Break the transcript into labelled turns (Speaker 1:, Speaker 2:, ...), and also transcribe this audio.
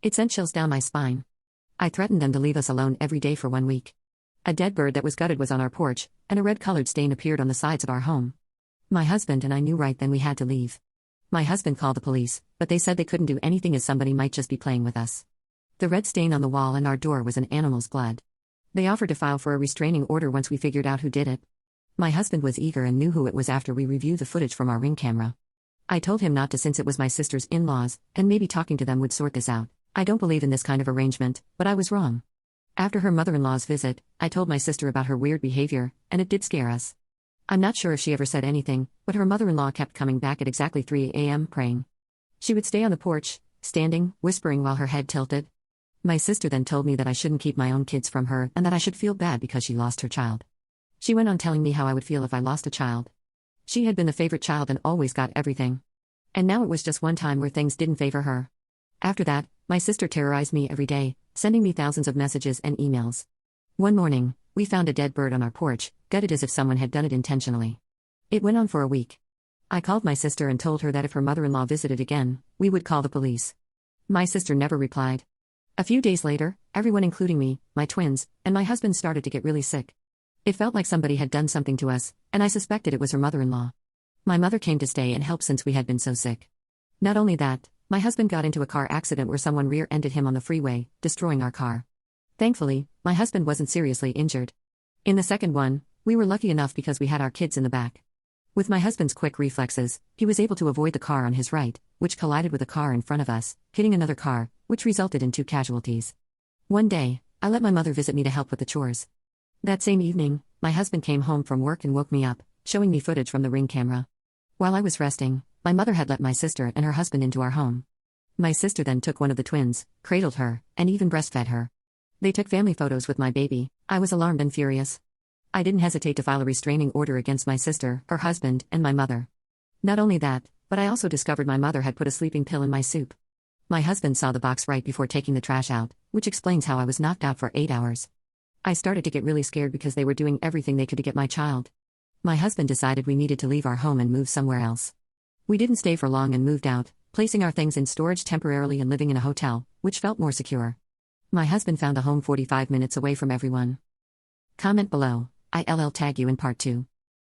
Speaker 1: It sent chills down my spine. I threatened them to leave us alone every day for 1 week. A dead bird that was gutted was on our porch, and a red-colored stain appeared on the sides of our home. My husband and I knew right then we had to leave. My husband called the police, but they said they couldn't do anything as somebody might just be playing with us. The red stain on the wall and our door was an animal's blood. They offered to file for a restraining order once we figured out who did it. My husband was eager and knew who it was after we reviewed the footage from our Ring camera. I told him not to since it was my sister's in-laws, and maybe talking to them would sort this out. I don't believe in this kind of arrangement, but I was wrong. After her mother-in-law's visit, I told my sister about her weird behavior, and it did scare us. I'm not sure if she ever said anything, but her mother-in-law kept coming back at exactly 3 a.m. praying. She would stay on the porch, standing, whispering while her head tilted. My sister then told me that I shouldn't keep my own kids from her and that I should feel bad because she lost her child. She went on telling me how I would feel if I lost a child. She had been the favorite child and always got everything. And now it was just one time where things didn't favor her. After that, my sister terrorized me every day, sending me thousands of messages and emails. One morning, we found a dead bird on our porch, gutted as if someone had done it intentionally. It went on for a week. I called my sister and told her that if her mother-in-law visited again, we would call the police. My sister never replied. A few days later, everyone including me, my twins, and my husband started to get really sick. It felt like somebody had done something to us, and I suspected it was her mother-in-law. My mother came to stay and help since we had been so sick. Not only that, my husband got into a car accident where someone rear-ended him on the freeway, destroying our car. Thankfully, my husband wasn't seriously injured. In the second one, we were lucky enough because we had our kids in the back. With my husband's quick reflexes, he was able to avoid the car on his right, which collided with a car in front of us, hitting another car, which resulted in 2 casualties. One day, I let my mother visit me to help with the chores. That same evening, my husband came home from work and woke me up, showing me footage from the Ring camera. While I was resting, my mother had let my sister and her husband into our home. My sister then took one of the twins, cradled her, and even breastfed her. They took family photos with my baby. I was alarmed and furious. I didn't hesitate to file a restraining order against my sister, her husband, and my mother. Not only that, but I also discovered my mother had put a sleeping pill in my soup. My husband saw the box right before taking the trash out, which explains how I was knocked out for 8 hours. I started to get really scared because they were doing everything they could to get my child. My husband decided we needed to leave our home and move somewhere else. We didn't stay for long and moved out, placing our things in storage temporarily and living in a hotel, which felt more secure. My husband found a home 45 minutes away from everyone. Comment below. I'll tag you in part 2.